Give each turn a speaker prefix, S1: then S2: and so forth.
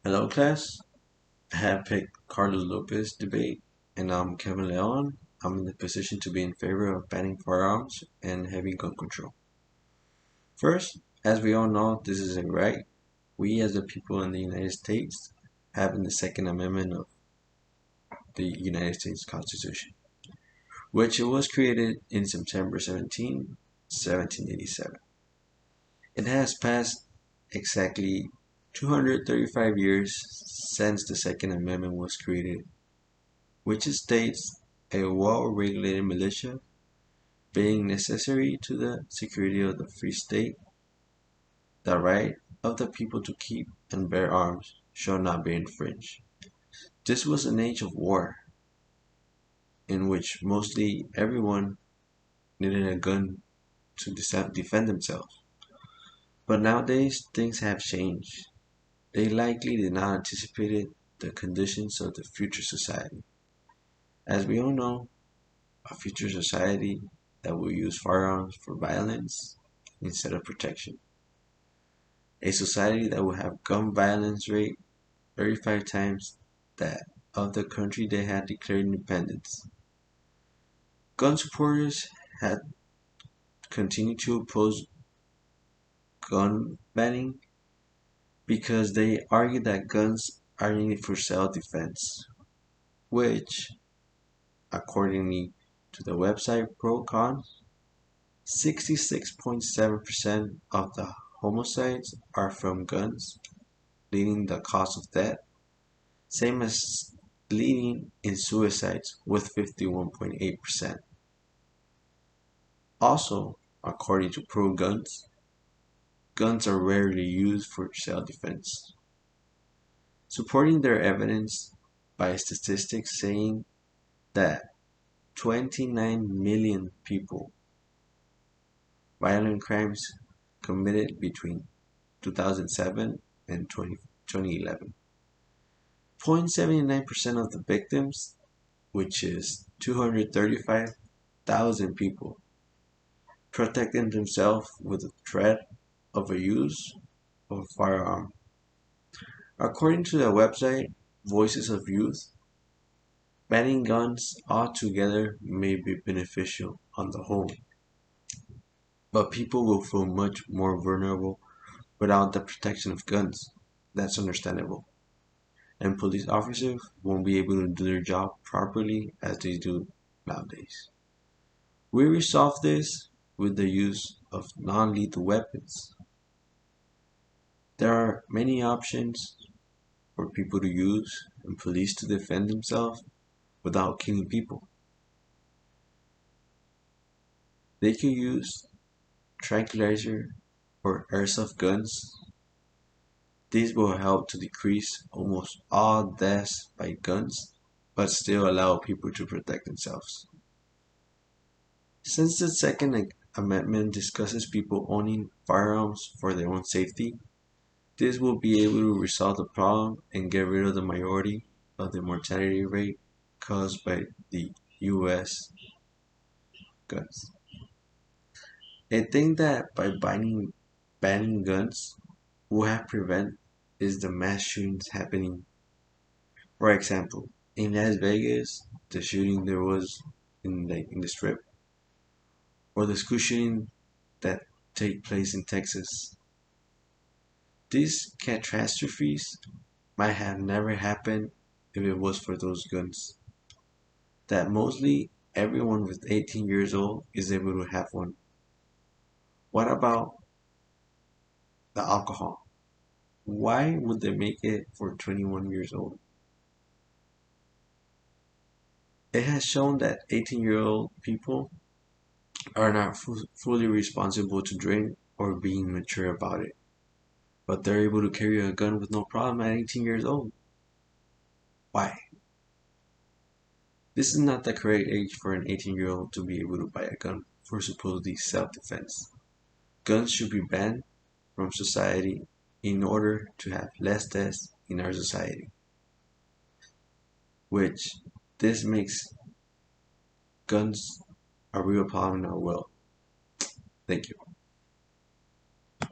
S1: Hello, class. I have picked Carlos Lopez debate, and I'm Kevin Leon. I'm in the position to be in favor of banning firearms and heavy gun control. First, as we all know, this isn't right. We, as the people in the United States, have in the Second Amendment of the United States Constitution, which it was created in September 17, 1787. It has passed exactly 235 years since the Second Amendment was created, which states a well-regulated militia being necessary to the security of the free state, the right of the people to keep and bear arms shall not be infringed. This was an age of war, in which mostly everyone needed a gun to defend themselves. But nowadays, things have changed. They likely did not anticipate the conditions of the future society. As we all know, a future society that will use firearms for violence instead of protection. A society that will have gun violence rate 35 times that of the country that had declared independence. Gun supporters had continued to oppose gun banning because they argued that guns are needed for self-defense, which, accordingly to the website ProCon, 66.7% of the homicides are from guns, leading the cause of death, same as leading in suicides with 51.8%. Also, according to pro-guns, guns are rarely used for self-defense, supporting their evidence by statistics saying that 29 million people violent crimes committed between 2007 and 2011. 0.79% of the victims, which is 235,000 people, protecting themselves with the threat of a use of a firearm. According to the website Voices of Youth, banning guns altogether may be beneficial on the whole, but people will feel much more vulnerable without the protection of guns. That's understandable. And police officers won't be able to do their job properly as they do nowadays. We resolve this with the use of non-lethal weapons. There are many options for people to use and police to defend themselves without killing people. They can use tranquilizer or airsoft guns. These will help to decrease almost all deaths by guns, but still allow people to protect themselves. Since the Second Amendment discusses people owning firearms for their own safety, this will be able to resolve the problem and get rid of the majority of the mortality rate caused by the US guns. A thing that by banning guns will have prevent is the mass shootings happening. For example, in Las Vegas, the shooting there was in the strip, or the school shooting that take place in Texas. These catastrophes might have never happened if it was for those guns. That mostly everyone with 18 years old is able to have one. What about the alcohol? Why would they make it for 21 years old? It has shown that 18-year-old people are not fully responsible to drink or being mature about it, but they're able to carry a gun with no problem at 18 years old. Why? This is not the correct age for an 18-year-old to be able to buy a gun for supposedly self-defense. Guns should be banned from society in order to have less deaths in our society, which this makes guns a real problem in our world. Thank you.